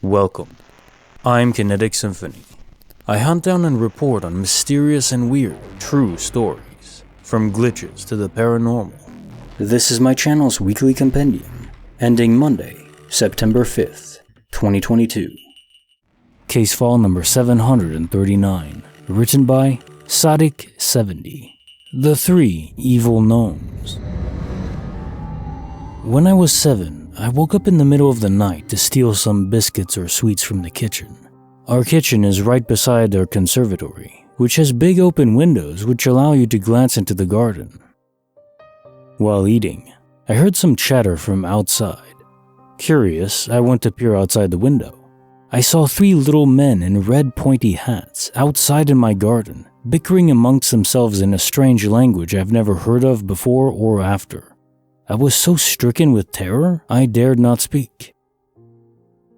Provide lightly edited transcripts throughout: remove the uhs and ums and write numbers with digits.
Welcome. I'm Kinetic Symphony. I hunt down and report on mysterious and weird, true stories, from glitches to the paranormal. This is my channel's weekly compendium, ending Monday, September 5th, 2022. Case file number 739, written by Sadiq70. The Three Evil Gnomes. When I was 7, I woke up in the middle of the night to steal some biscuits or sweets from the kitchen. Our kitchen is right beside our conservatory, which has big open windows which allow you to glance into the garden. While eating, I heard some chatter from outside. Curious, I went to peer outside the window. I saw 3 little men in red pointy hats outside in my garden, bickering amongst themselves in a strange language I've never heard of before or after. I was so stricken with terror, I dared not speak.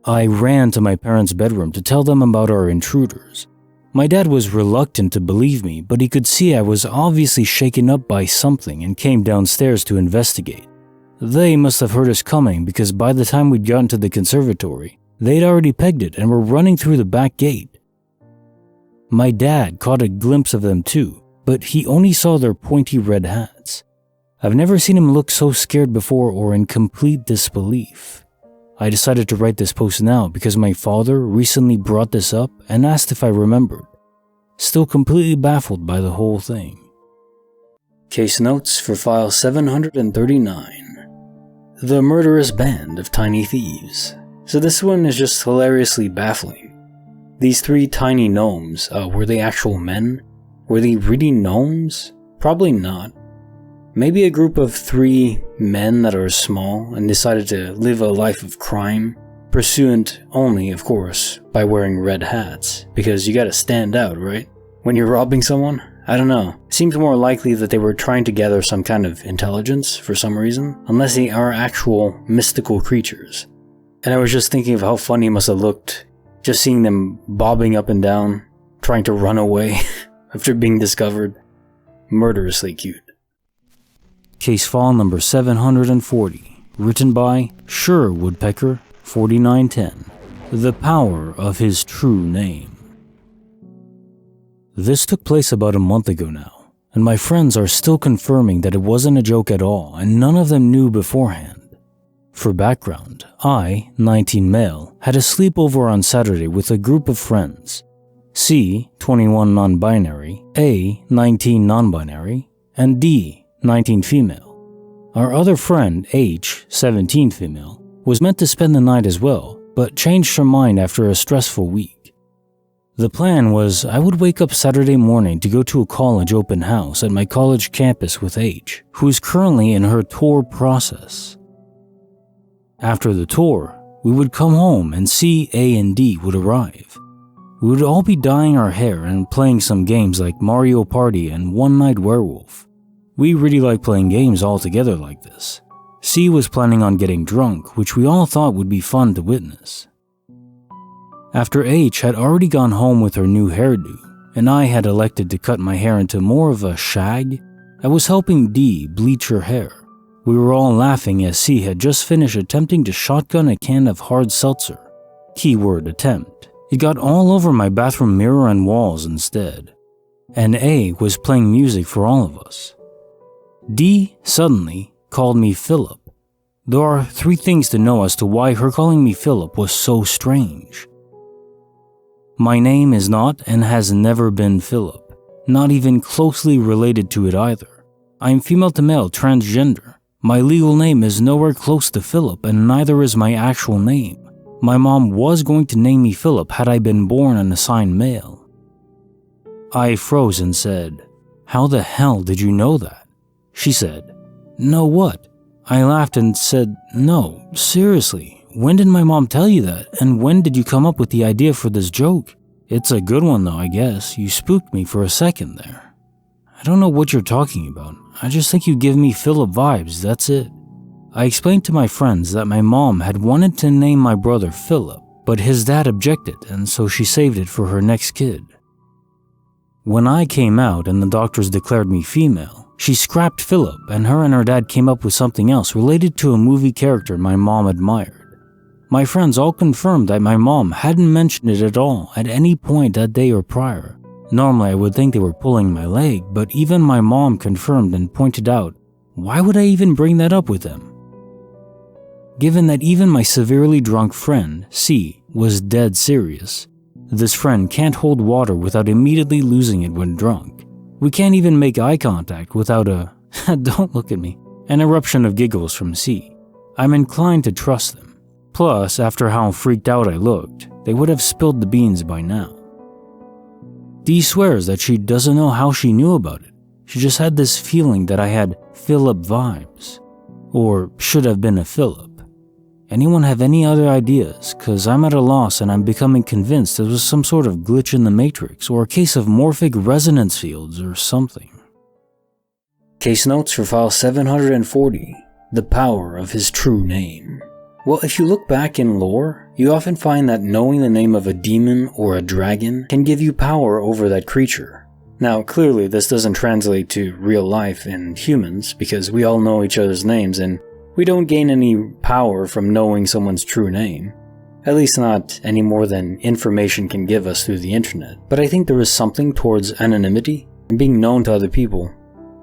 I ran to my parents' bedroom to tell them about our intruders. My dad was reluctant to believe me, but he could see I was obviously shaken up by something and came downstairs to investigate. They must have heard us coming because by the time we'd gotten to the conservatory, they'd already pegged it and were running through the back gate. My dad caught a glimpse of them too, but he only saw their pointy red hats. I've never seen him look so scared before or in complete disbelief. I decided to write this post now because my father recently brought this up and asked if I remembered. Still completely baffled by the whole thing. Case notes for file 739. The Murderous Band of Tiny Thieves. So this one is just hilariously baffling. These 3 tiny gnomes, were they actual men? Were they really gnomes? Probably not. Maybe a group of 3 men that are small and decided to live a life of crime, pursuant only, of course, by wearing red hats, because you gotta stand out, right? When you're robbing someone? I don't know. Seems more likely that they were trying to gather some kind of intelligence for some reason, unless they are actual mystical creatures. And I was just thinking of how funny it must have looked, just seeing them bobbing up and down, trying to run away after being discovered. Murderously cute. Case file number 740, written by Sure Woodpecker 4910. The Power of His True Name. This took place about a month ago now, and my friends are still confirming that it wasn't a joke at all, and none of them knew beforehand. For background, I, 19 male, had a sleepover on Saturday with a group of friends. C, 21 non-binary, A, 19 non-binary, and D, 19 female. Our other friend, H, 17 female, was meant to spend the night as well, but changed her mind after a stressful week. The plan was I would wake up Saturday morning to go to a college open house at my college campus with H, who is currently in her tour process. After the tour, we would come home and C, A, and D would arrive. We would all be dyeing our hair and playing some games like Mario Party and One Night Werewolf. We really like playing games all together like this. C was planning on getting drunk, which we all thought would be fun to witness. After H had already gone home with her new hairdo, and I had elected to cut my hair into more of a shag, I was helping D bleach her hair. We were all laughing as C had just finished attempting to shotgun a can of hard seltzer. Keyword attempt. It got all over my bathroom mirror and walls instead. And A was playing music for all of us. D suddenly called me Philip. There are 3 things to know as to why her calling me Philip was so strange. My name is not and has never been Philip, not even closely related to it either. I am female to male transgender. My legal name is nowhere close to Philip and neither is my actual name. My mom was going to name me Philip had I been born and assigned male. I froze and said, "How the hell did you know that?" She said, "Know what?" I laughed and said, "No, seriously, when did my mom tell you that? And when did you come up with the idea for this joke? It's a good one though, I guess. You spooked me for a second there." "I don't know what you're talking about. I just think you give me Philip vibes, that's it." I explained to my friends that my mom had wanted to name my brother Philip, but his dad objected and so she saved it for her next kid. When I came out and the doctors declared me female, she scrapped Philip and her dad came up with something else related to a movie character my mom admired. My friends all confirmed that my mom hadn't mentioned it at all at any point that day or prior. Normally I would think they were pulling my leg, but even my mom confirmed and pointed out, why would I even bring that up with them? Given that even my severely drunk friend, C, was dead serious, this friend can't hold water without immediately losing it when drunk. We can't even make eye contact without a, don't look at me, an eruption of giggles from C. I'm inclined to trust them. Plus, after how freaked out I looked, they would have spilled the beans by now. Dee swears that she doesn't know how she knew about it. She just had this feeling that I had Philip vibes. Or should have been a Philip. Anyone have any other ideas? Cause I'm at a loss and I'm becoming convinced it was some sort of glitch in the Matrix or a case of morphic resonance fields or something. Case notes for file 740. The power of his true name. Well, if you look back in lore, you often find that knowing the name of a demon or a dragon can give you power over that creature. Now, clearly this doesn't translate to real life in humans because we all know each other's names and we don't gain any power from knowing someone's true name. At least not any more than information can give us through the internet. But I think there is something towards anonymity and being known to other people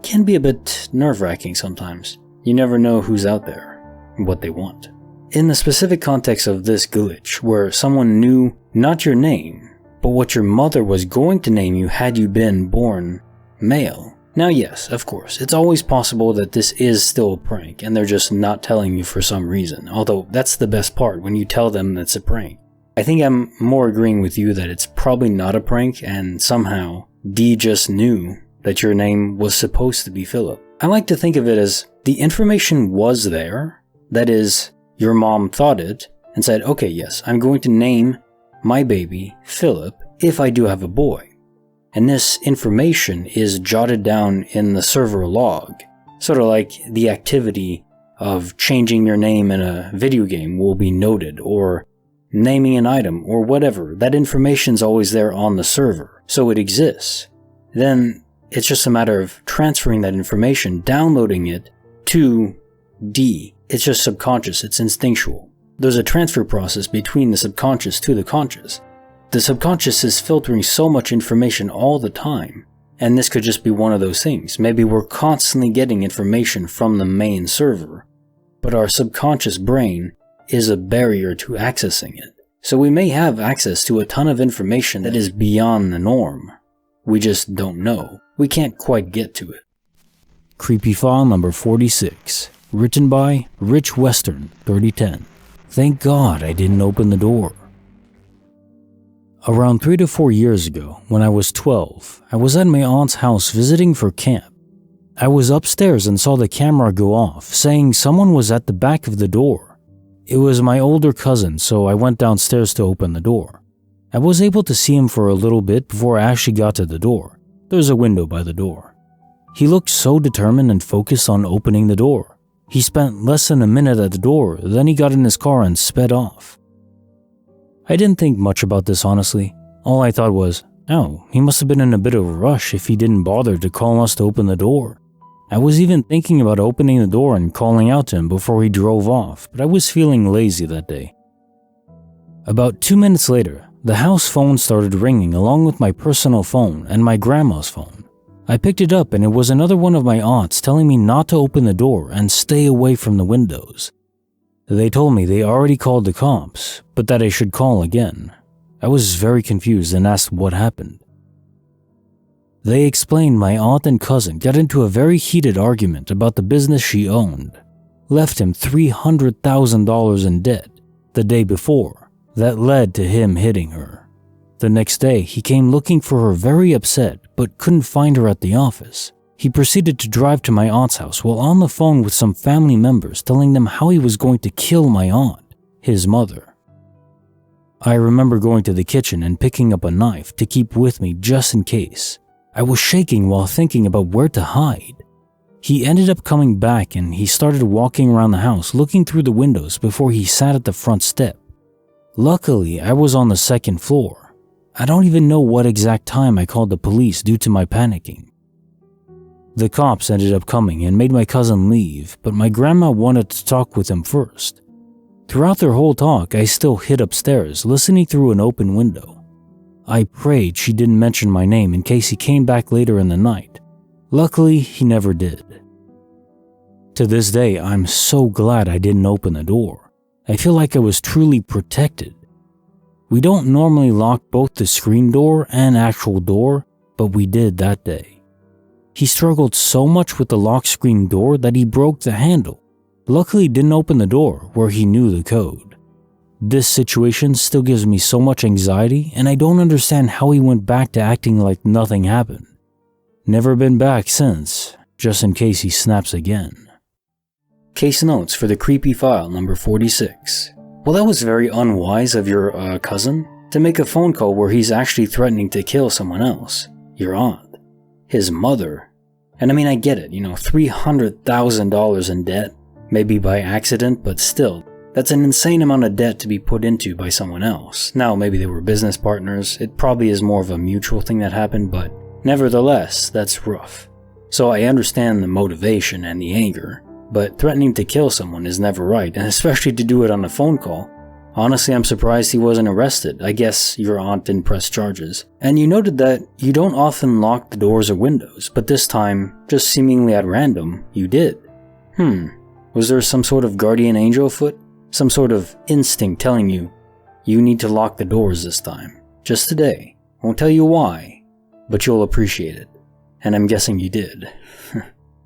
can be a bit nerve-wracking sometimes. You never know who's out there and what they want. In the specific context of this glitch, where someone knew not your name, but what your mother was going to name you had you been born male. Now yes, of course, it's always possible that this is still a prank and they're just not telling you for some reason, although that's the best part when you tell them it's a prank. I think I'm more agreeing with you that it's probably not a prank and somehow Dee just knew that your name was supposed to be Philip. I like to think of it as the information was there, that is, your mom thought it and said, okay, yes, I'm going to name my baby Philip if I do have a boy. And this information is jotted down in the server log, sort of like the activity of changing your name in a video game will be noted, or naming an item, or whatever. That information's always there on the server, so it exists. Then it's just a matter of transferring that information, downloading it to D. It's just subconscious, it's instinctual. There's a transfer process between the subconscious to the conscious. The subconscious is filtering so much information all the time, and this could just be one of those things. Maybe we're constantly getting information from the main server, but our subconscious brain is a barrier to accessing it. So we may have access to a ton of information that is beyond the norm. We just don't know. We can't quite get to it. Creepy file number 46. Written by Rich Western, 3010. Thank God I didn't open the door. Around 3 to 4 years ago, when I was 12, I was at my aunt's house visiting for camp. I was upstairs and saw the camera go off, saying someone was at the back of the door. It was my older cousin, so I went downstairs to open the door. I was able to see him for a little bit before I actually got to the door. There's a window by the door. He looked so determined and focused on opening the door. He spent less than a minute at the door, then he got in his car and sped off. I didn't think much about this, honestly. All I thought was, oh, he must have been in a bit of a rush if he didn't bother to call us to open the door. I was even thinking about opening the door and calling out to him before he drove off, but I was feeling lazy that day. About 2 minutes later, the house phone started ringing along with my personal phone and my grandma's phone. I picked it up and it was another one of my aunts telling me not to open the door and stay away from the windows. They told me they already called the cops, but that I should call again. I was very confused and asked what happened. They explained my aunt and cousin got into a very heated argument about the business she owned, left him $300,000 in debt the day before. That led to him hitting her. The next day, he came looking for her very upset, but couldn't find her at the office. He proceeded to drive to my aunt's house while on the phone with some family members telling them how he was going to kill my aunt, his mother. I remember going to the kitchen and picking up a knife to keep with me just in case. I was shaking while thinking about where to hide. He ended up coming back and he started walking around the house looking through the windows before he sat at the front step. Luckily, I was on the second floor. I don't even know what exact time I called the police due to my panicking. The cops ended up coming and made my cousin leave, but my grandma wanted to talk with him first. Throughout their whole talk, I still hid upstairs, listening through an open window. I prayed she didn't mention my name in case he came back later in the night. Luckily, he never did. To this day, I'm so glad I didn't open the door. I feel like I was truly protected. We don't normally lock both the screen door and actual door, but we did that day. He struggled so much with the lock screen door that he broke the handle. Luckily, he didn't open the door where he knew the code. This situation still gives me so much anxiety, and I don't understand how he went back to acting like nothing happened. Never been back since, just in case he snaps again. Case notes for the creepy file number 46. Well, that was very unwise of your cousin to make a phone call where he's actually threatening to kill someone else. Your aunt. His mother. And I mean, I get it, $300,000 in debt. Maybe by accident, but still, that's an insane amount of debt to be put into by someone else. Now, maybe they were business partners. It probably is more of a mutual thing that happened, but nevertheless, that's rough. So I understand the motivation and the anger, but threatening to kill someone is never right, and especially to do it on a phone call. Honestly, I'm surprised he wasn't arrested. I guess your aunt didn't press charges. And you noted that you don't often lock the doors or windows, but this time, just seemingly at random, you did. Was there some sort of guardian angel afoot? Some sort of instinct telling you, you need to lock the doors this time. Just today. Won't tell you why, but you'll appreciate it. And I'm guessing you did.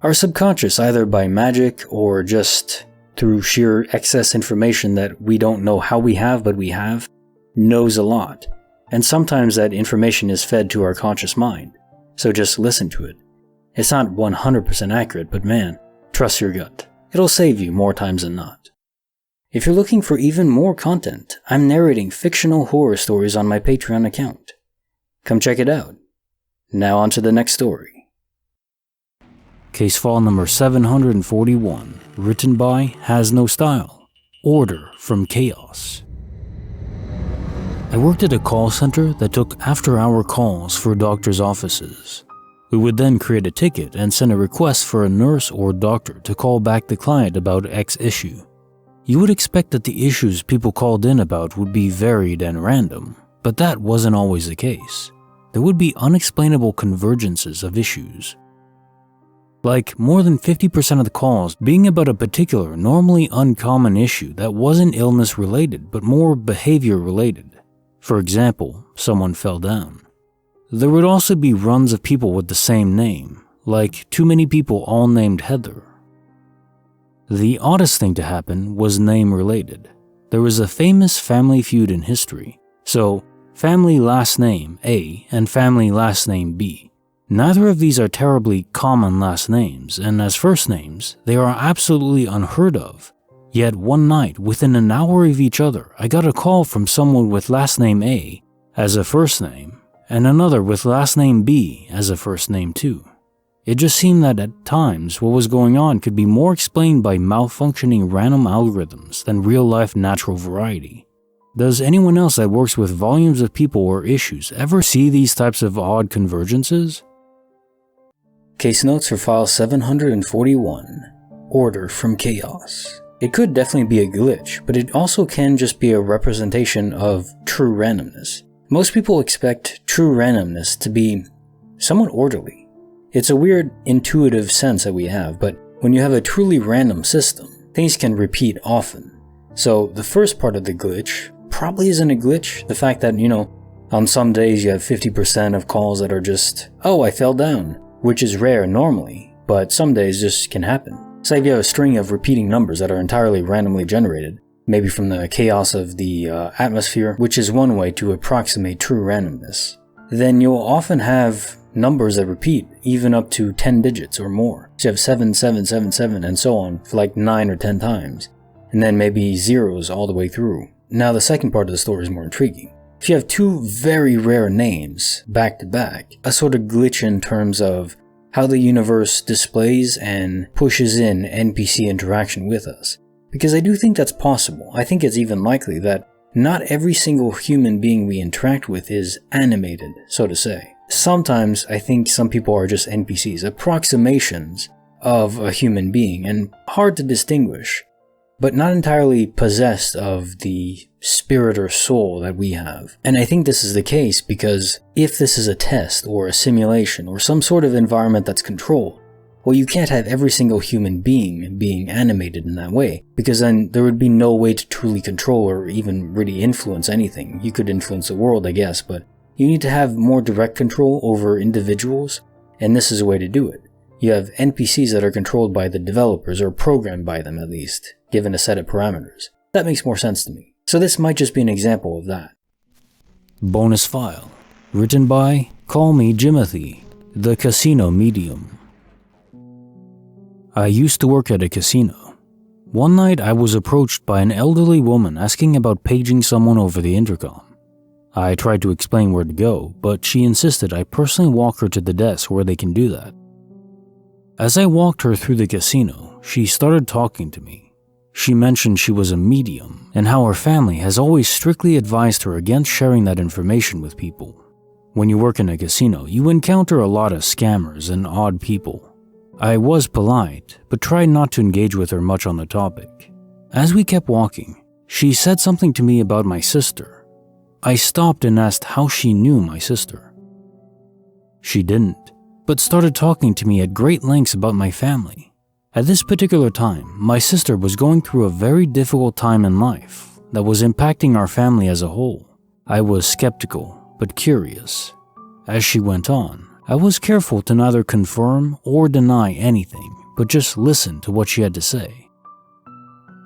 Our subconscious, either by magic or just through sheer excess information that we don't know how we have, but we have, knows a lot. And sometimes that information is fed to our conscious mind. So just listen to it. It's not 100% accurate, but man, trust your gut. It'll save you more times than not. If you're looking for even more content, I'm narrating fictional horror stories on my Patreon account. Come check it out. Now on to the next story. Case file number 741, written by Has No Style, Order from Chaos. I worked at a call center that took after-hour calls for doctors' offices. We would then create a ticket and send a request for a nurse or doctor to call back the client about X issue. You would expect that the issues people called in about would be varied and random, but that wasn't always the case. There would be unexplainable convergences of issues. Like more than 50% of the calls being about a particular, normally uncommon issue that wasn't illness related but more behavior related. For example, someone fell down. There would also be runs of people with the same name, like too many people all named Heather. The oddest thing to happen was name related. There was a famous family feud in history, so family last name A and family last name B. Neither of these are terribly common last names, and as first names, they are absolutely unheard of. Yet one night, within an hour of each other, I got a call from someone with last name A as a first name, and another with last name B as a first name too. It just seemed that at times what was going on could be more explained by malfunctioning random algorithms than real-life natural variety. Does anyone else that works with volumes of people or issues ever see these types of odd convergences? Case notes for file 741, Order from Chaos. It could definitely be a glitch, but it also can just be a representation of true randomness. Most people expect true randomness to be somewhat orderly. It's a weird intuitive sense that we have, but when you have a truly random system, things can repeat often. So the first part of the glitch probably isn't a glitch. The fact that, on some days you have 50% of calls that are just, oh, I fell down, which is rare normally, but some days just can happen. Say if you have a string of repeating numbers that are entirely randomly generated, maybe from the chaos of the atmosphere, which is one way to approximate true randomness, then you'll often have numbers that repeat even up to 10 digits or more. So you have 7, 7, 7, 7, and so on for like 9 or 10 times, and then maybe zeros all the way through. Now the second part of the story is more intriguing. If you have two very rare names back to back, a sort of glitch in terms of how the universe displays and pushes in NPC interaction with us. Because I do think that's possible. I think it's even likely that not every single human being we interact with is animated, so to say. Sometimes I think some people are just NPCs, approximations of a human being, and hard to distinguish. but not entirely possessed of the spirit or soul that we have. And I think this is the case because if this is a test or a simulation or some sort of environment that's controlled, well, you can't have every single human being animated in that way, because then there would be no way to truly control or even really influence anything. You could influence the world, I guess, but you need to have more direct control over individuals, and this is a way to do it. You have NPCs that are controlled by the developers, or programmed by them at least, given a set of parameters. That makes more sense to me. So this might just be an example of that. Bonus file. Written by Call Me Jimothy, the Casino Medium. I used to work at a casino. One night I was approached by an elderly woman asking about paging someone over the intercom. I tried to explain where to go, but she insisted I personally walk her to the desk where they can do that. As I walked her through the casino, she started talking to me. She mentioned she was a medium and how her family has always strictly advised her against sharing that information with people. When you work in a casino, you encounter a lot of scammers and odd people. I was polite, but tried not to engage with her much on the topic. As we kept walking, she said something to me about my sister. I stopped and asked how she knew my sister. She didn't, but started talking to me at great lengths about my family. At this particular time, my sister was going through a very difficult time in life that was impacting our family as a whole. I was skeptical, but curious. As she went on, I was careful to neither confirm or deny anything, but just listen to what she had to say.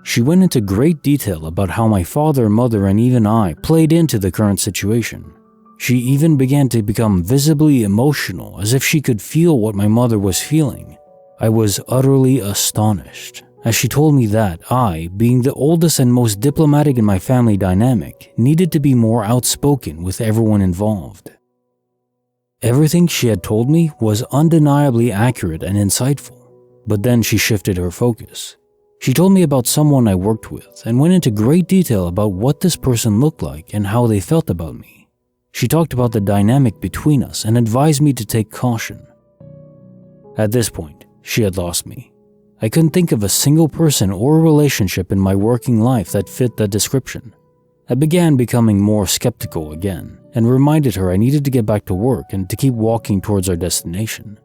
She went into great detail about how my father, mother, and even I played into the current situation. She even began to become visibly emotional, as if she could feel what my mother was feeling. I was utterly astonished, as she told me that I, being the oldest and most diplomatic in my family dynamic, needed to be more outspoken with everyone involved. Everything she had told me was undeniably accurate and insightful, but then she shifted her focus. She told me about someone I worked with and went into great detail about what this person looked like and how they felt about me. She talked about the dynamic between us and advised me to take caution. At this point, she had lost me. I couldn't think of a single person or relationship in my working life that fit that description. I began becoming more skeptical again and reminded her I needed to get back to work and to keep walking towards our destination.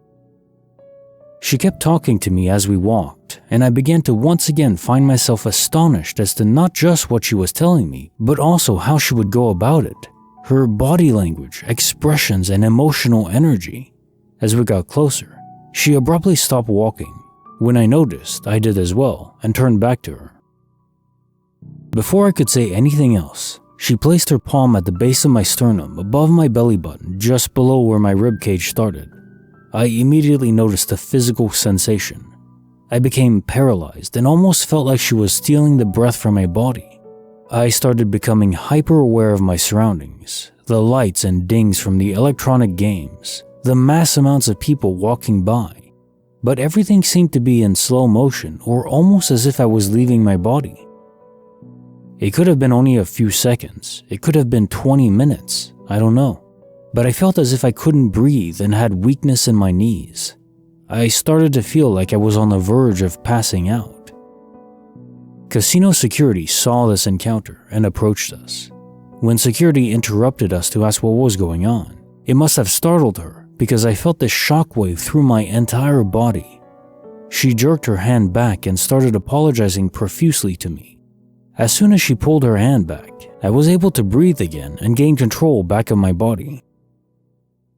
She kept talking to me as we walked, and I began to once again find myself astonished as to not just what she was telling me, but also how she would go about it, her body language, expressions, and emotional energy. As we got closer, she abruptly stopped walking. When I noticed, I did as well and turned back to her. Before I could say anything else, she placed her palm at the base of my sternum above my belly button, just below where my ribcage started. I immediately noticed a physical sensation. I became paralyzed and almost felt like she was stealing the breath from my body. I started becoming hyper-aware of my surroundings, the lights and dings from the electronic games, the mass amounts of people walking by. But everything seemed to be in slow motion or almost as if I was leaving my body. It could have been only a few seconds. It could have been 20 minutes. I don't know. But I felt as if I couldn't breathe and had weakness in my knees. I started to feel like I was on the verge of passing out. Casino security saw this encounter and approached us. When security interrupted us to ask what was going on, it must have startled her because I felt this shockwave through my entire body. She jerked her hand back and started apologizing profusely to me. As soon as she pulled her hand back, I was able to breathe again and gain control back of my body.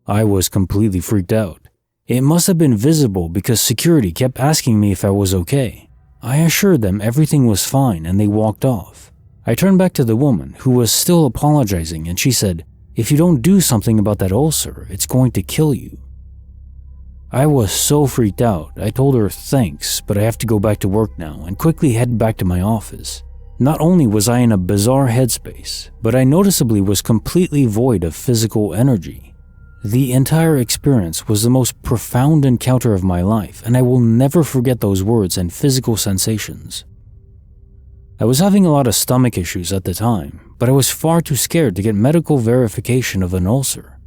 I was completely freaked out. It must have been visible because security kept asking me if I was okay. I assured them everything was fine and they walked off. I turned back to the woman who was still apologizing and she said, "If you don't do something about that ulcer, it's going to kill you." I was so freaked out, I told her thanks, but I have to go back to work now and quickly head back to my office. Not only was I in a bizarre headspace, but I noticeably was completely void of physical energy. The entire experience was the most profound encounter of my life, and I will never forget those words and physical sensations. I was having a lot of stomach issues at the time, but I was far too scared to get medical verification of an ulcer.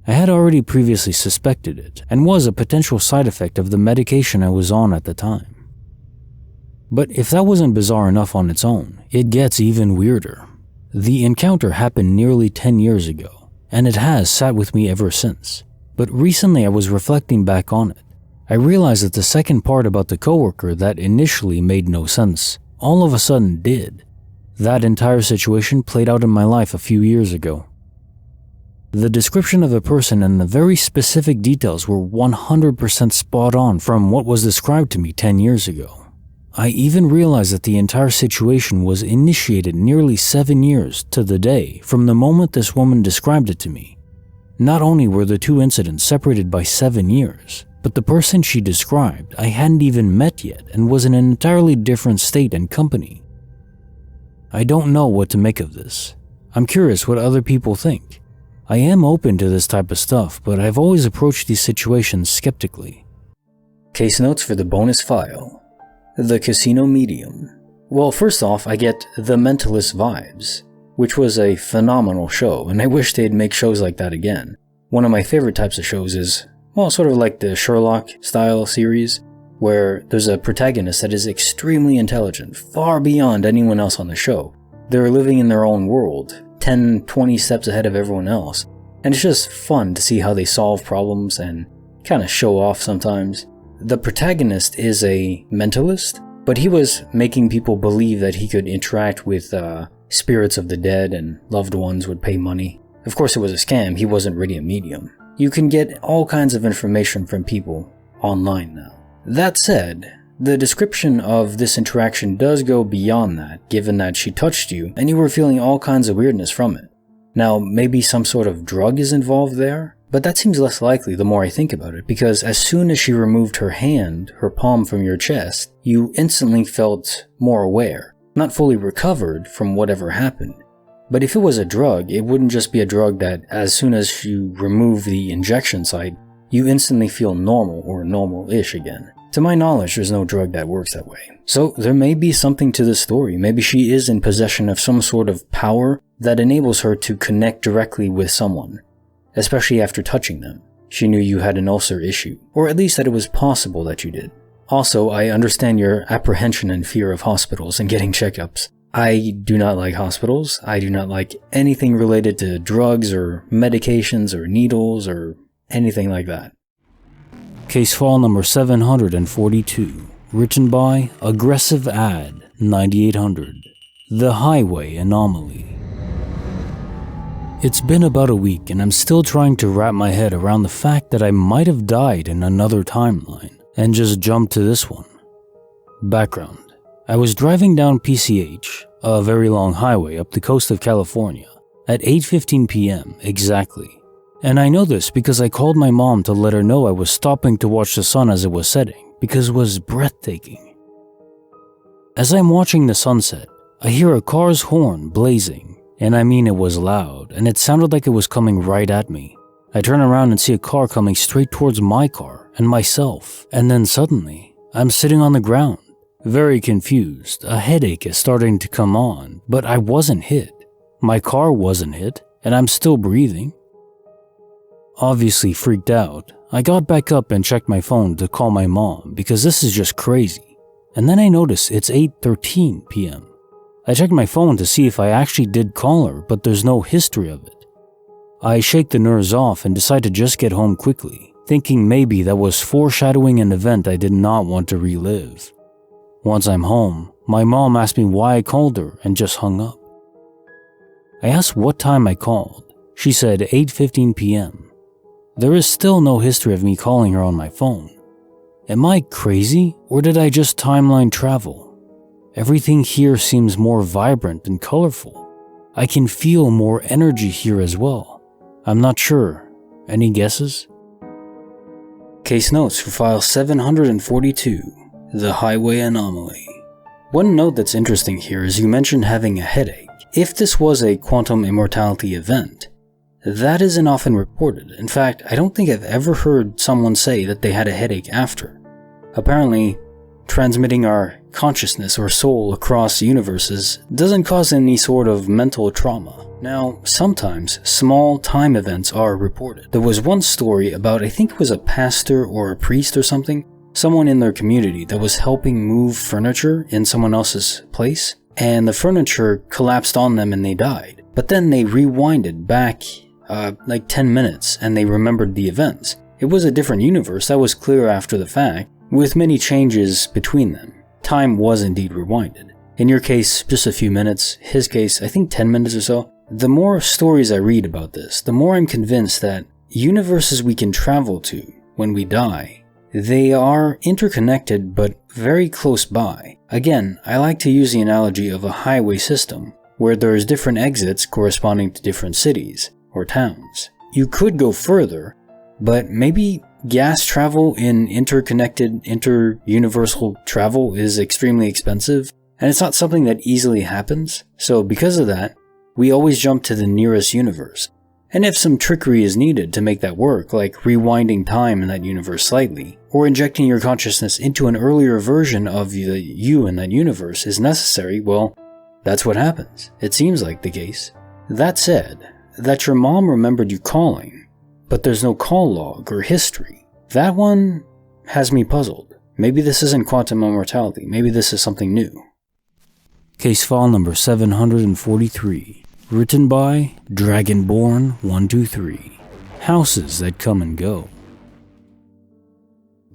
I had already previously suspected it, and was a potential side effect of the medication I was on at the time. But if that wasn't bizarre enough on its own, it gets even weirder. The encounter happened nearly 10 years ago, and it has sat with me ever since. But recently I was reflecting back on it. I realized that the second part about the coworker that initially made no sense, all of a sudden did. That entire situation played out in my life a few years ago. The description of the person and the very specific details were 100% spot on from what was described to me 10 years ago. I even realized that the entire situation was initiated nearly 7 years to the day from the moment this woman described it to me. Not only were the two incidents separated by 7 years, but the person she described I hadn't even met yet and was in an entirely different state and company. I don't know what to make of this. I'm curious what other people think. I am open to this type of stuff, but I've always approached these situations skeptically. Case notes for the bonus file. The Casino Medium. Well, first off, I get The Mentalist vibes, which was a phenomenal show, and I wish they'd make shows like that again. One of my favorite types of shows is, well, sort of like the Sherlock-style series, where there's a protagonist that is extremely intelligent, far beyond anyone else on the show. They're living in their own world, 10, 20 steps ahead of everyone else, and it's just fun to see how they solve problems and kind of show off sometimes. The protagonist is a mentalist, but he was making people believe that he could interact with spirits of the dead and loved ones would pay money. Of course it was a scam, he wasn't really a medium. You can get all kinds of information from people online now. That said, the description of this interaction does go beyond that, given that she touched you and you were feeling all kinds of weirdness from it. Now, maybe some sort of drug is involved there? But that seems less likely the more I think about it, because as soon as she removed her hand, her palm from your chest, you instantly felt more aware, not fully recovered from whatever happened. But if it was a drug, it wouldn't just be a drug that as soon as you remove the injection site, you instantly feel normal or normal-ish again. To my knowledge, there's no drug that works that way. So there may be something to this story. Maybe she is in possession of some sort of power that enables her to connect directly with someone. Especially after touching them. She knew you had an ulcer issue, or at least that it was possible that you did. Also, I understand your apprehension and fear of hospitals and getting checkups. I do not like hospitals. I do not like anything related to drugs or medications or needles or anything like that. Case file number 742, written by Aggressive Ad 9800, The Highway Anomaly. It's been about a week and I'm still trying to wrap my head around the fact that I might have died in another timeline and just jumped to this one. Background: I was driving down PCH, a very long highway up the coast of California, at 8:15 p.m. exactly. And I know this because I called my mom to let her know I was stopping to watch the sun as it was setting because it was breathtaking. As I'm watching the sunset, I hear a car's horn blazing. And I mean it was loud, and it sounded like it was coming right at me. I turn around and see a car coming straight towards my car and myself, and then suddenly, I'm sitting on the ground. Very confused, a headache is starting to come on, but I wasn't hit. My car wasn't hit, and I'm still breathing. Obviously freaked out, I got back up and checked my phone to call my mom because this is just crazy. And then I notice it's 8:13 p.m. I checked my phone to see if I actually did call her, but there's no history of it. I shake the nerves off and decide to just get home quickly, thinking maybe that was foreshadowing an event I did not want to relive. Once I'm home, my mom asked me why I called her and just hung up. I asked what time I called. She said 8:15 p.m. There is still no history of me calling her on my phone. Am I crazy, or did I just timeline travel? Everything here seems more vibrant and colorful. I can feel more energy here as well. I'm not sure. Any guesses? Case notes for file 742, The Highway Anomaly. One note that's interesting here is you mentioned having a headache. If this was a quantum immortality event, that isn't often reported. In fact, I don't think I've ever heard someone say that they had a headache after. Apparently, transmitting our consciousness or soul across universes doesn't cause any sort of mental trauma. Now, sometimes small time events are reported. There was one story about, I think it was a pastor or a priest or something, someone in their community that was helping move furniture in someone else's place, and the furniture collapsed on them and they died. But then they rewinded back like 10 minutes and they remembered the events. It was a different universe that was clear after the fact, with many changes between them. Time was indeed rewinded. In your case, just a few minutes. His case, I think 10 minutes or so. The more stories I read about this, the more I'm convinced that universes we can travel to when we die, they are interconnected but very close by. Again, I like to use the analogy of a highway system, where there's different exits corresponding to different cities or towns. You could go further, but maybe gas travel in interconnected, inter-universal travel is extremely expensive, and it's not something that easily happens. So because of that, we always jump to the nearest universe. And if some trickery is needed to make that work, like rewinding time in that universe slightly, or injecting your consciousness into an earlier version of the you in that universe is necessary, well, that's what happens. It seems like the case. That said, that your mom remembered you calling, but there's no call log or history. That one has me puzzled. Maybe this isn't quantum immortality. Maybe this is something new. Case file number 743. Written by Dragonborn123. Houses that come and go.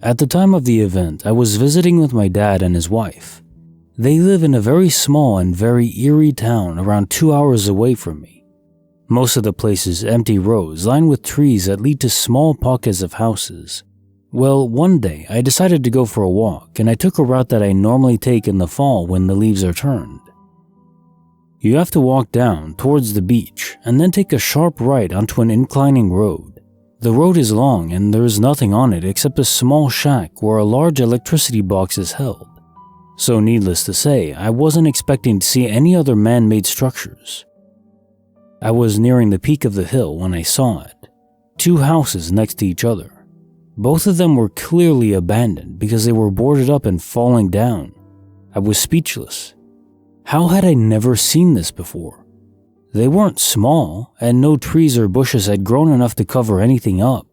At the time of the event, I was visiting with my dad and his wife. They live in a very small and very eerie town around 2 hours away from me. Most of the place is empty roads lined with trees that lead to small pockets of houses. Well, one day I decided to go for a walk, and I took a route that I normally take in the fall when the leaves are turned. You have to walk down towards the beach and then take a sharp right onto an inclining road. The road is long and there is nothing on it except a small shack where a large electricity box is held. So needless to say, I wasn't expecting to see any other man-made structures. I was nearing the peak of the hill when I saw it. 2 houses next to each other. Both of them were clearly abandoned because they were boarded up and falling down. I was speechless. How had I never seen this before? They weren't small, and no trees or bushes had grown enough to cover anything up.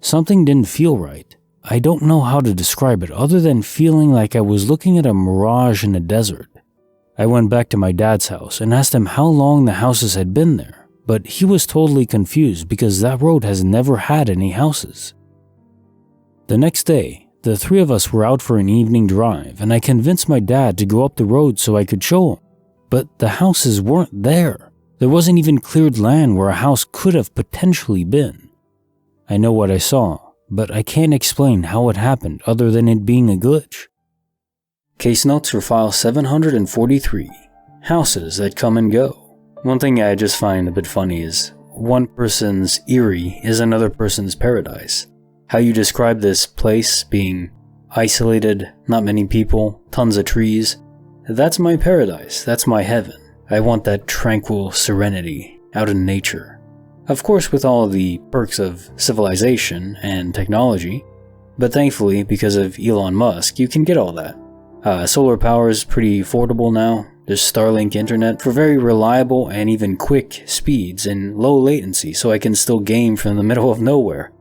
Something didn't feel right. I don't know how to describe it other than feeling like I was looking at a mirage in a desert. I went back to my dad's house and asked him how long the houses had been there, but he was totally confused because that road has never had any houses. The next day, the 3 of us were out for an evening drive, and I convinced my dad to go up the road so I could show him. But the houses weren't there. There wasn't even cleared land where a house could have potentially been. I know what I saw, but I can't explain how it happened other than it being a glitch. Case notes for file 743. Houses that come and go. One thing I just find a bit funny is one person's eerie is another person's paradise. How you describe this place being isolated, not many people, tons of trees. That's my paradise, that's my heaven. I want that tranquil serenity out in nature. Of course with all the perks of civilization and technology, but thankfully because of Elon Musk you can get all that. Solar power is pretty affordable now. There's Starlink internet for very reliable and even quick speeds and low latency so I can still game from the middle of nowhere.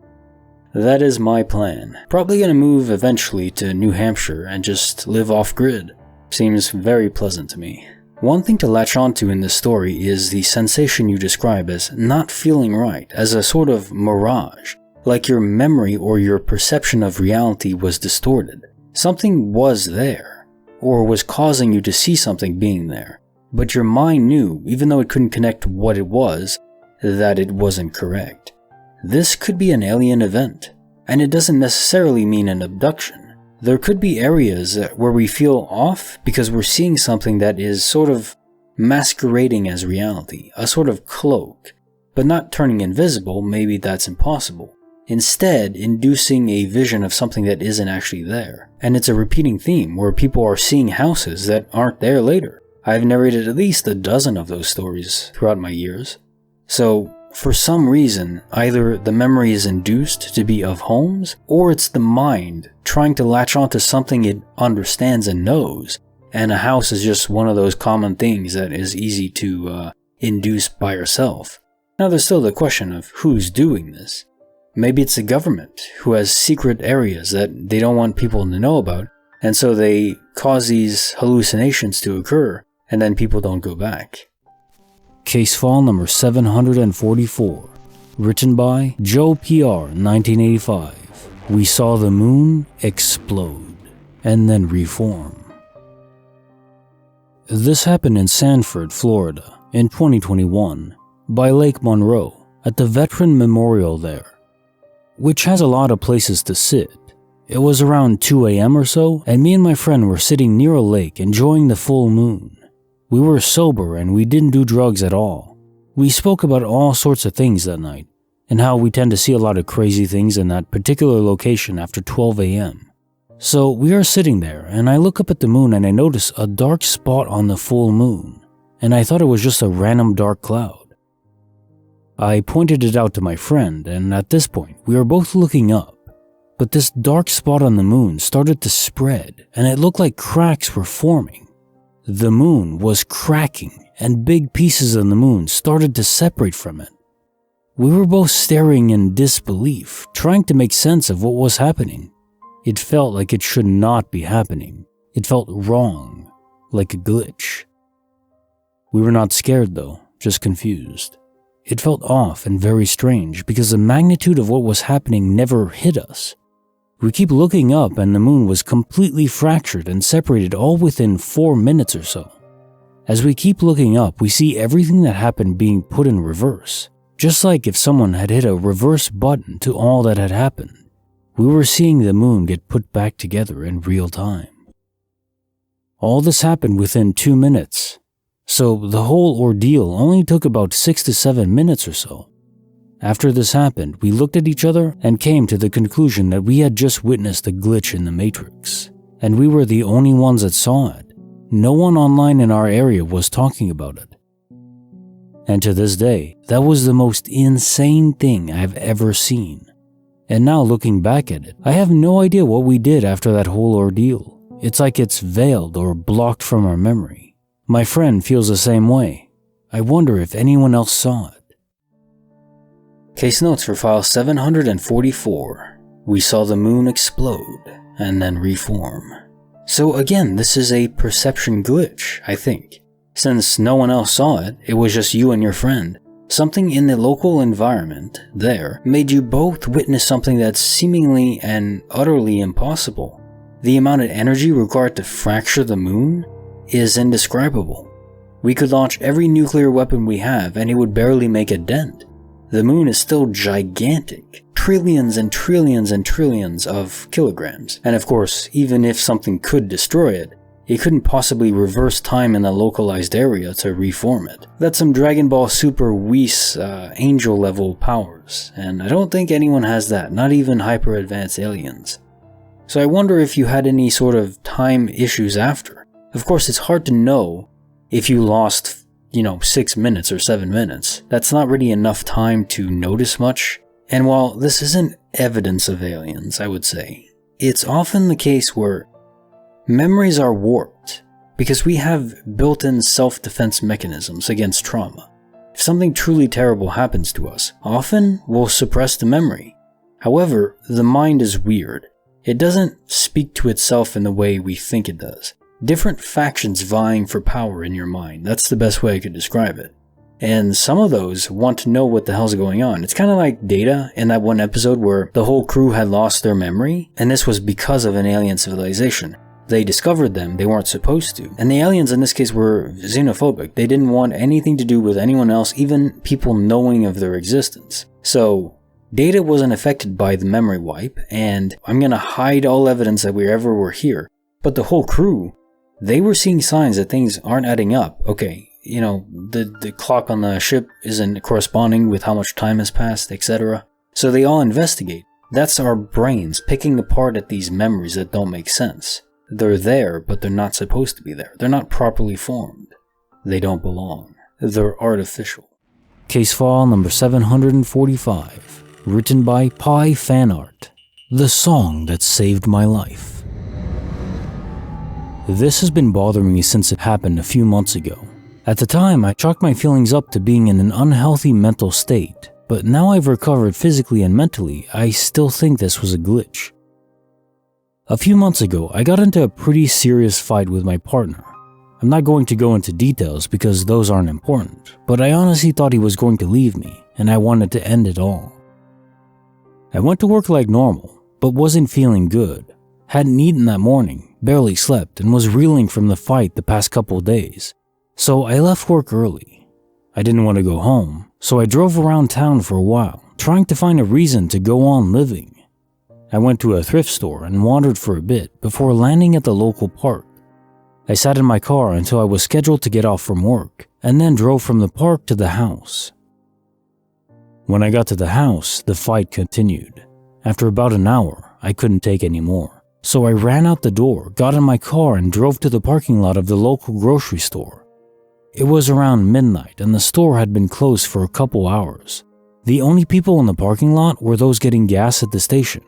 That is my plan. Probably gonna move eventually to New Hampshire and just live off-grid. Seems very pleasant to me. One thing to latch onto in this story is the sensation you describe as not feeling right, as a sort of mirage, like your memory or your perception of reality was distorted. Something was there, or was causing you to see something being there, but your mind knew, even though it couldn't connect to what it was, that it wasn't correct. This could be an alien event, and it doesn't necessarily mean an abduction. There could be areas where we feel off because we're seeing something that is sort of masquerading as reality, a sort of cloak, but not turning invisible. Maybe that's impossible. Instead, inducing a vision of something that isn't actually there. And it's a repeating theme where people are seeing houses that aren't there later. I've narrated at least a dozen of those stories throughout my years. So, for some reason, either the memory is induced to be of homes, or it's the mind trying to latch onto something it understands and knows, and a house is just one of those common things that is easy to induce by yourself. Now there's still the question of who's doing this. Maybe it's the government who has secret areas that they don't want people to know about, and so they cause these hallucinations to occur, and then people don't go back. Case file number 744, written by Joe PR 1985. We saw the moon explode and then reform. This happened in Sanford, Florida in 2021 by Lake Monroe at the Veteran Memorial there, which has a lot of places to sit. It was around 2 a.m. or so, and me and my friend were sitting near a lake enjoying the full moon. We were sober and we didn't do drugs at all. We spoke about all sorts of things that night, and how we tend to see a lot of crazy things in that particular location after 12 a.m. So we are sitting there, and I look up at the moon and I notice a dark spot on the full moon, and I thought it was just a random dark cloud. I pointed it out to my friend, and at this point, we were both looking up, but this dark spot on the moon started to spread, and it looked like cracks were forming. The moon was cracking, and big pieces of the moon started to separate from it. We were both staring in disbelief, trying to make sense of what was happening. It felt like it should not be happening. It felt wrong, like a glitch. We were not scared though, just confused. It felt off and very strange because the magnitude of what was happening never hit us. We keep looking up and the moon was completely fractured and separated all within 4 minutes or so. As we keep looking up, we see everything that happened being put in reverse, just like if someone had hit a reverse button to all that had happened. We were seeing the moon get put back together in real time. All this happened within 2 minutes, so the whole ordeal only took about 6 to 7 minutes or so. After this happened, we looked at each other and came to the conclusion that we had just witnessed a glitch in the Matrix, and we were the only ones that saw it. No one online in our area was talking about it. And to this day, that was the most insane thing I've ever seen. And now looking back at it, I have no idea what we did after that whole ordeal. It's like it's veiled or blocked from our memory. My friend feels the same way. I wonder if anyone else saw it. Case notes for file 744. We saw the moon explode and then reform. So again, this is a perception glitch, I think. Since no one else saw it, it was just you and your friend. Something in the local environment there made you both witness something that's seemingly and utterly impossible. The amount of energy required to fracture the moon is indescribable. We could launch every nuclear weapon we have and it would barely make a dent. The moon is still gigantic, trillions and trillions and trillions of kilograms. And of course, even if something could destroy it, it couldn't possibly reverse time in a localized area to reform it. That's some Dragon Ball Super Whis angel level powers, and I don't think anyone has that, not even hyper advanced aliens. So I wonder if you had any sort of time issues after. Of course, it's hard to know if you lost 6 minutes or 7 minutes. That's not really enough time to notice much. And while this isn't evidence of aliens, I would say, it's often the case where memories are warped because we have built-in self-defense mechanisms against trauma. If something truly terrible happens to us, often we'll suppress the memory. However, the mind is weird. It doesn't speak to itself in the way we think it does. Different factions vying for power in your mind. That's the best way I could describe it. And some of those want to know what the hell's going on. It's kind of like Data in that one episode where the whole crew had lost their memory, and this was because of an alien civilization. They discovered them, they weren't supposed to. And the aliens in this case were xenophobic. They didn't want anything to do with anyone else, even people knowing of their existence. So Data wasn't affected by the memory wipe, and I'm gonna hide all evidence that we ever were here. But the whole crew, they were seeing signs that things aren't adding up. Okay, the clock on the ship isn't corresponding with how much time has passed, etc. So they all investigate. That's our brains picking apart at these memories that don't make sense. They're there, but they're not supposed to be there. They're not properly formed. They don't belong. They're artificial. Case file number 745, written by Pi Fanart. The song that saved my life. This has been bothering me since it happened a few months ago. At the time, I chalked my feelings up to being in an unhealthy mental state, but now I've recovered physically and mentally, I still think this was a glitch. A few months ago, I got into a pretty serious fight with my partner. I'm not going to go into details because those aren't important, but I honestly thought he was going to leave me, and I wanted to end it all. I went to work like normal, but wasn't feeling good. Hadn't eaten that morning, barely slept, and was reeling from the fight the past couple days. So I left work early. I didn't want to go home, so I drove around town for a while, trying to find a reason to go on living. I went to a thrift store and wandered for a bit before landing at the local park. I sat in my car until I was scheduled to get off from work, and then drove from the park to the house. When I got to the house, the fight continued. After about an hour, I couldn't take any more, so I ran out the door, got in my car, and drove to the parking lot of the local grocery store. It was around midnight, and the store had been closed for a couple hours. The only people in the parking lot were those getting gas at the station.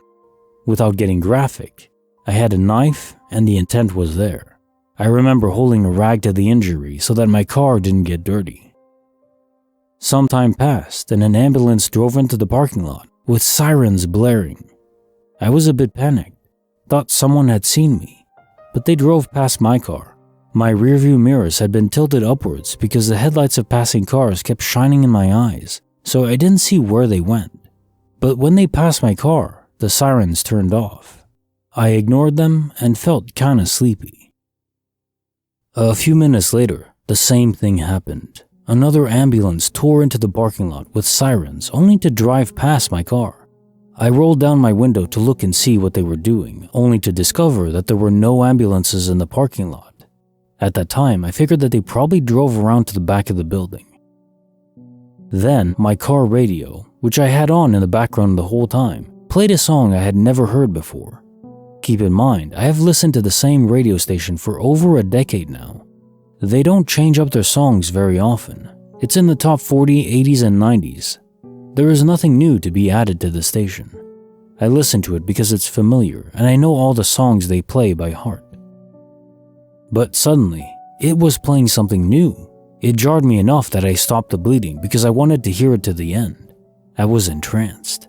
Without getting graphic, I had a knife, and the intent was there. I remember holding a rag to the injury so that my car didn't get dirty. Some time passed, and an ambulance drove into the parking lot, with sirens blaring. I was a bit panicked, thought someone had seen me, but they drove past my car. My rearview mirrors had been tilted upwards because the headlights of passing cars kept shining in my eyes, so I didn't see where they went. But when they passed my car, the sirens turned off. I ignored them and felt kinda sleepy. A few minutes later, the same thing happened. Another ambulance tore into the parking lot with sirens, only to drive past my car. I rolled down my window to look and see what they were doing, only to discover that there were no ambulances in the parking lot. At that time, I figured that they probably drove around to the back of the building. Then, my car radio, which I had on in the background the whole time, played a song I had never heard before. Keep in mind, I have listened to the same radio station for over a decade now. They don't change up their songs very often. It's in the top 40, 80s, and 90s. There is nothing new to be added to the station. I listen to it because it's familiar, and I know all the songs they play by heart. But suddenly, it was playing something new. It jarred me enough that I stopped the bleeding because I wanted to hear it to the end. I was entranced.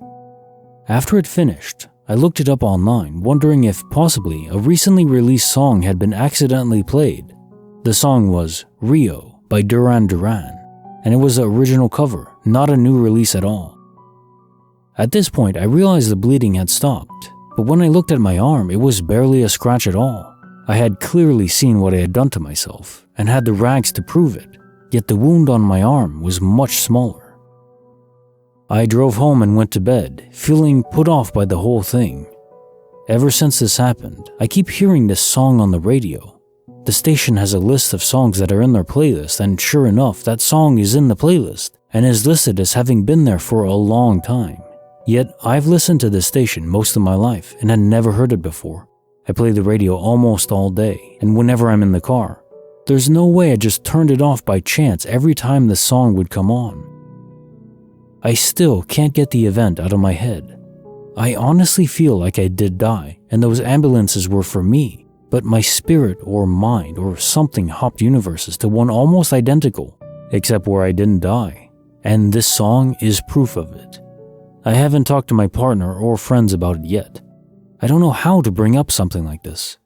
After it finished, I looked it up online, wondering if possibly a recently released song had been accidentally played. The song was Rio by Duran Duran, and it was the original cover, not a new release at all. At this point, I realized the bleeding had stopped, but when I looked at my arm, it was barely a scratch at all. I had clearly seen what I had done to myself, and had the rags to prove it, yet the wound on my arm was much smaller. I drove home and went to bed, feeling put off by the whole thing. Ever since this happened, I keep hearing this song on the radio. The station has a list of songs that are in their playlist, and sure enough, that song is in the playlist and is listed as having been there for a long time. Yet, I've listened to this station most of my life and had never heard it before. I play the radio almost all day, and whenever I'm in the car. There's no way I just turned it off by chance every time the song would come on. I still can't get the event out of my head. I honestly feel like I did die, and those ambulances were for me, but my spirit or mind or something hopped universes to one almost identical, except where I didn't die, and this song is proof of it. I haven't talked to my partner or friends about it yet. I don't know how to bring up something like this.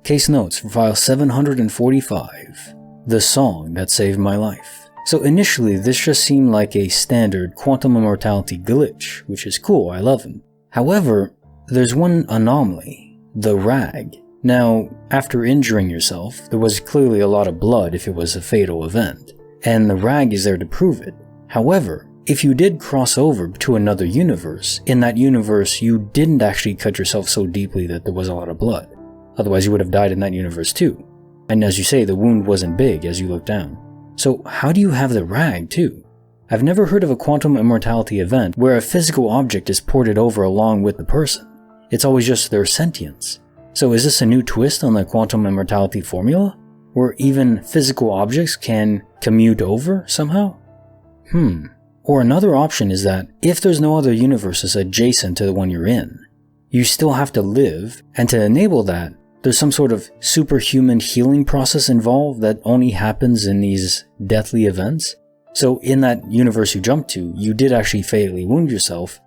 Case notes for file 745, the song that saved my life. So initially, this just seemed like a standard quantum immortality glitch, which is cool, I love them. However, there's one anomaly, the rag. Now, after injuring yourself, there was clearly a lot of blood if it was a fatal event, and the rag is there to prove it. However, if you did cross over to another universe, in that universe you didn't actually cut yourself so deeply that there was a lot of blood. Otherwise you would have died in that universe too. And as you say, the wound wasn't big as you look down. So how do you have the rag too? I've never heard of a quantum immortality event where a physical object is ported over along with the person. It's always just their sentience. So is this a new twist on the quantum immortality formula? Where even physical objects can commute over somehow? Or another option is that if there's no other universes adjacent to the one you're in, you still have to live, and to enable that, there's some sort of superhuman healing process involved that only happens in these deathly events. So in that universe you jumped to, you did actually fatally wound yourself,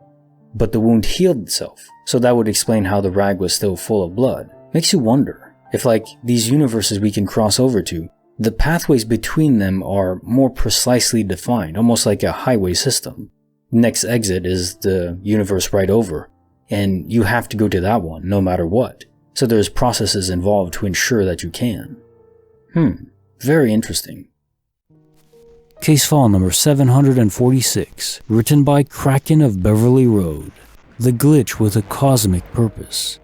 but the wound healed itself. So that would explain how the rag was still full of blood. Makes you wonder if, like, these universes we can cross over to, the pathways between them are more precisely defined, almost like a highway system. Next exit is the universe right over, and you have to go to that one no matter what. So there's processes involved to ensure that you can. Very interesting. Case file number 746, written by Kraken of Beverly Road. The glitch with a cosmic purpose.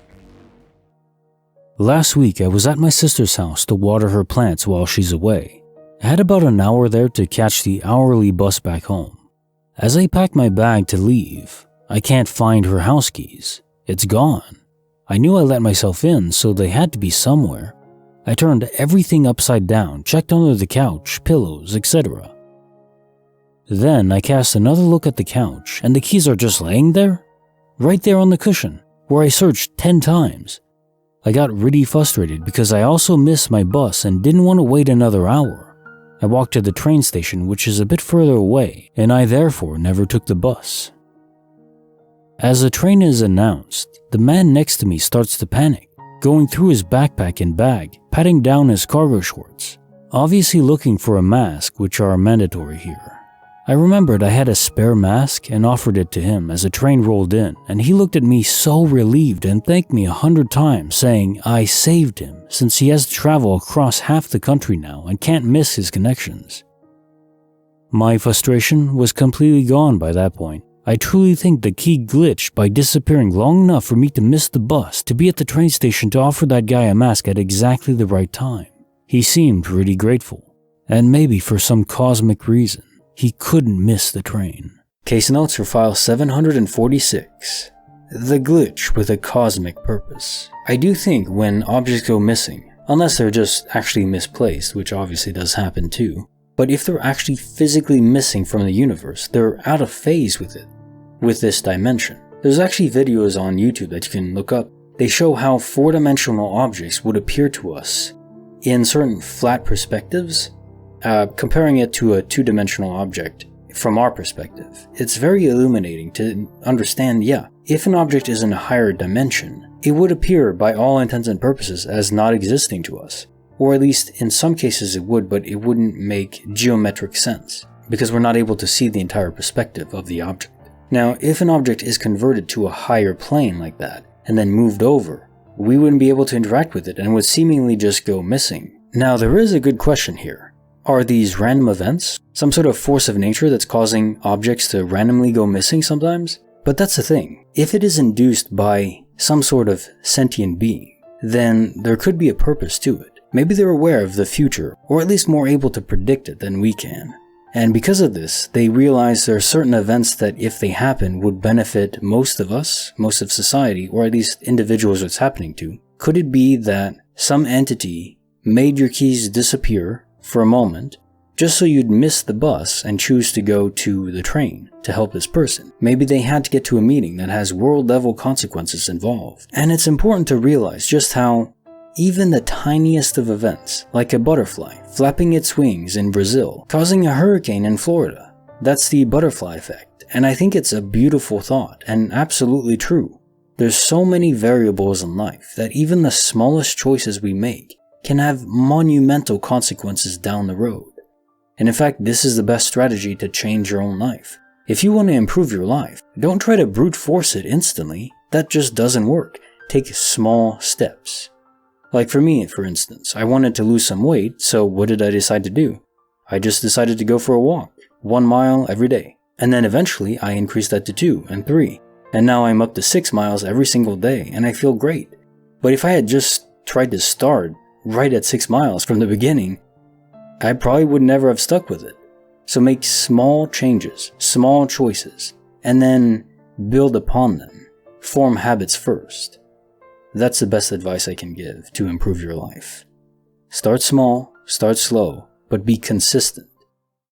Last week I was at my sister's house to water her plants while she's away. I had about an hour there to catch the hourly bus back home. As I packed my bag to leave, I can't find her house keys. It's gone. I knew I let myself in, so they had to be somewhere. I turned everything upside down, checked under the couch, pillows, etc. Then I cast another look at the couch, and the keys are just laying there? Right there on the cushion, where I searched 10 times. I got really frustrated because I also missed my bus and didn't want to wait another hour. I walked to the train station, which is a bit further away, and I therefore never took the bus. As the train is announced, the man next to me starts to panic, going through his backpack and bag, patting down his cargo shorts, obviously looking for a mask, which are mandatory here. I remembered I had a spare mask and offered it to him as the train rolled in, and he looked at me so relieved and thanked me 100 times, saying I saved him since he has to travel across half the country now and can't miss his connections. My frustration was completely gone by that point. I truly think the key glitched by disappearing long enough for me to miss the bus to be at the train station to offer that guy a mask at exactly the right time. He seemed really grateful, and maybe for some cosmic reason, he couldn't miss the train. Case notes for file 746. The glitch with a cosmic purpose. I do think when objects go missing, unless they're just actually misplaced, which obviously does happen too, but if they're actually physically missing from the universe, they're out of phase with it, with this dimension. There's actually videos on YouTube that you can look up. They show how four-dimensional objects would appear to us in certain flat perspectives, comparing it to a two-dimensional object from our perspective. It's very illuminating to understand, if an object is in a higher dimension, it would appear by all intents and purposes as not existing to us. Or at least in some cases it would, but it wouldn't make geometric sense, because we're not able to see the entire perspective of the object. Now, if an object is converted to a higher plane like that, and then moved over, we wouldn't be able to interact with it and would seemingly just go missing. Now, there is a good question here. Are these random events some sort of force of nature that's causing objects to randomly go missing sometimes? But that's the thing. If it is induced by some sort of sentient being, then there could be a purpose to it. Maybe they're aware of the future, or at least more able to predict it than we can. And because of this, they realize there are certain events that, if they happen, would benefit most of us, most of society, or at least individuals it's happening to. Could it be that some entity made your keys disappear for a moment, just so you'd miss the bus and choose to go to the train to help this person? Maybe they had to get to a meeting that has world-level consequences involved. And it's important to realize just how even the tiniest of events, like a butterfly flapping its wings in Brazil, causing a hurricane in Florida, that's the butterfly effect. And I think it's a beautiful thought, and absolutely true. There's so many variables in life that even the smallest choices we make can have monumental consequences down the road. And in fact, this is the best strategy to change your own life. If you want to improve your life, don't try to brute force it instantly. That just doesn't work. Take small steps. Like for me, for instance, I wanted to lose some weight, so what did I decide to do? I just decided to go for a walk, 1 mile every day. And then eventually I increased that to 2 and 3. And now I'm up to 6 miles every single day, and I feel great. But if I had just tried to start right at 6 miles from the beginning, I probably would never have stuck with it. So make small changes, small choices, and then build upon them. Form habits first. That's the best advice I can give to improve your life. Start small, start slow, but be consistent.